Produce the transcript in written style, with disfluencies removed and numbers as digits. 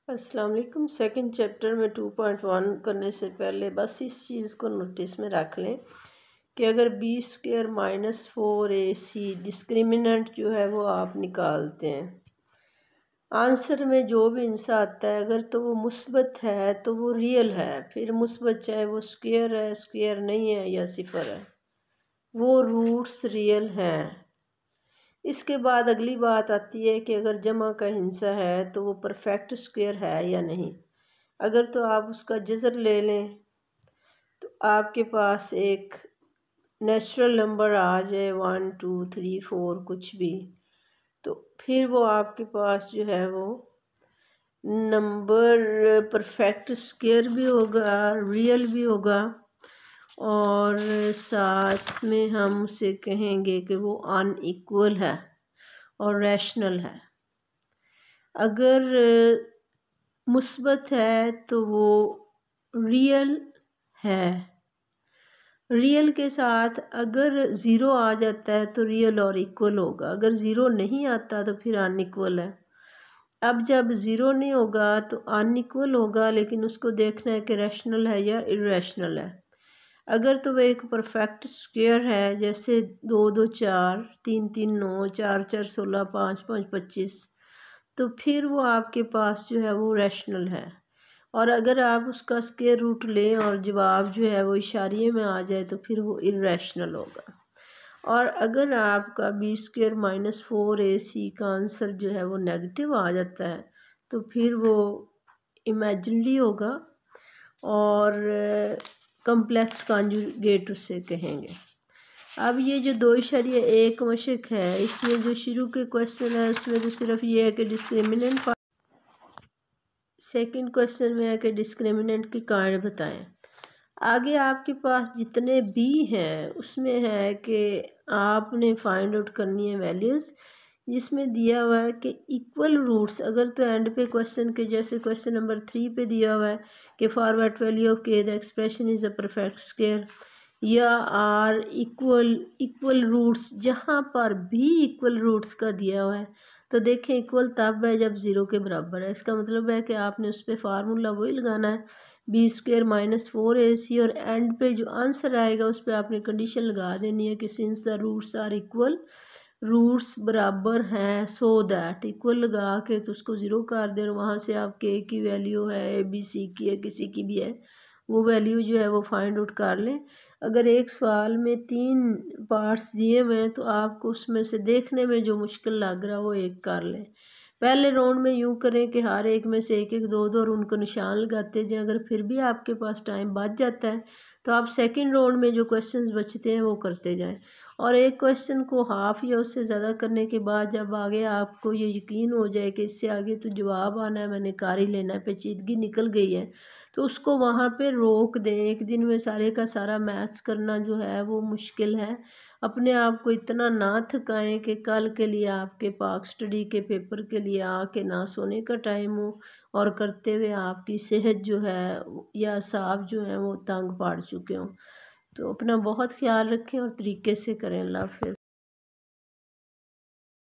अस्सलाम वालेकुम। Second chapter में 2.1 करने से पहले बस इस चीज़ को नोटिस में रख लें कि अगर b² माइनस 4ac डिस्क्रिमिनेंट जो है वो आप निकालते हैं, आंसर में जो भी आंसर आता है अगर तो वो मुस्बत है तो वो रियल है, फिर मुस्बत चाहे वो स्क्वायर है, स्क्वायर नहीं है या सिफर है, वो रूट्स रियल हैं। इसके बाद अगली बात आती है कि अगर जमा का हिस्सा है तो वो परफेक्ट स्क्वायर है या नहीं। अगर तो आप उसका जज़र ले लें तो आपके पास एक नेचुरल नंबर आ जाए 1 2 3 4 कुछ भी, तो फिर वो आपके पास जो है वो नंबर परफेक्ट स्क्वायर भी होगा, रियल भी होगा, और साथ में हम उसे कहेंगे कि वो अनइक्वल है और रैशनल है। अगर मुस्बत है तो वो रियल है। रियल के साथ अगर ज़ीरो आ जाता है तो रियल और इक्वल होगा, अगर ज़ीरो नहीं आता तो फिर अनइक्वल है। अब जब ज़ीरो नहीं होगा तो अनइक्वल होगा, लेकिन उसको देखना है कि रैशनल है या इर्रेशनल है। अगर तो वह एक परफेक्ट स्क्वायर है, जैसे 2 2 4 3 3 9 4 4 16 5 5 25, तो फिर वो आपके पास जो है वो रैशनल है। और अगर आप उसका स्क्वायर रूट लें और जवाब जो है वो इशारिये में आ जाए तो फिर वो इर्रेशनल होगा। और अगर आपका b² माइनस 4ac का आंसर जो है वो नेगेटिव आ जाता है तो फिर वो इमेजिनरी होगा और कम्प्लेक्स कॉन्जुगेट उसे कहेंगे। अब ये जो 2.1 मशक है, इसमें जो शुरू के क्वेश्चन है उसमें तो सिर्फ ये है कि डिस्क्रिमिनेंट, सेकंड क्वेश्चन में है कि डिस्क्रिमिनेंट की काइंड बताएं। आगे आपके पास जितने बी हैं उसमें है कि आपने फाइंड आउट करनी है वैल्यूज़, जिसमें दिया हुआ है कि इक्वल रूट्स, अगर तो एंड पे क्वेश्चन के जैसे क्वेश्चन नंबर 3 पे दिया हुआ है कि फॉर व्हाट वैल्यू ऑफ के the expression is a perfect square, या आर इक्वल रूट्स, जहाँ पर भी इक्वल रूट्स का दिया हुआ है तो देखें इक्वल तब है जब ज़ीरो के बराबर है। इसका मतलब है कि आपने उस पर फार्मूला वही लगाना है b² माइनस 4ac, और एंड पे जो आंसर आएगा उस पर आपने कंडीशन लगा देनी है कि since the roots are equal, roots बराबर हैं, सो दैट इक्वल लगा के तो उसको ज़ीरो कर दें, वहाँ से आप के की वैल्यू है, ABC की है, किसी की भी है, वो वैल्यू जो है वो फाइंड आउट कर लें। अगर एक सवाल में 3 पार्ट्स दिए हुए हैं तो आपको उसमें से देखने में जो मुश्किल लग रहा है वो एक कर लें। पहले राउंड में यूँ करें कि हर एक में से एक एक दो दो और उनको निशान लगाते जाएं। अगर फिर भी आपके पास टाइम बच जाता है तो आप सेकंड राउंड में जो क्वेश्चंस बचते हैं वो करते जाएं, और एक क्वेश्चन को हाफ या उससे ज़्यादा करने के बाद जब आगे आपको ये यकीन हो जाए कि इससे आगे तो जवाब आना है, मैंने कर ही लेना है, पेचीदगी निकल गई है, तो उसको वहाँ पे रोक दें। एक दिन में सारे का सारा मैथ्स करना जो है वो मुश्किल है। अपने आप को इतना ना थकाएं कि कल के लिए आपके पास स्टडी के पेपर के लिए आके ना सोने का टाइम हो, और करते हुए आपकी सेहत जो है या असाब जो है वो तंग पड़ चुके हों। तो अपना बहुत ख्याल रखें और तरीके से करें। अल्लाह हाफ़िज़।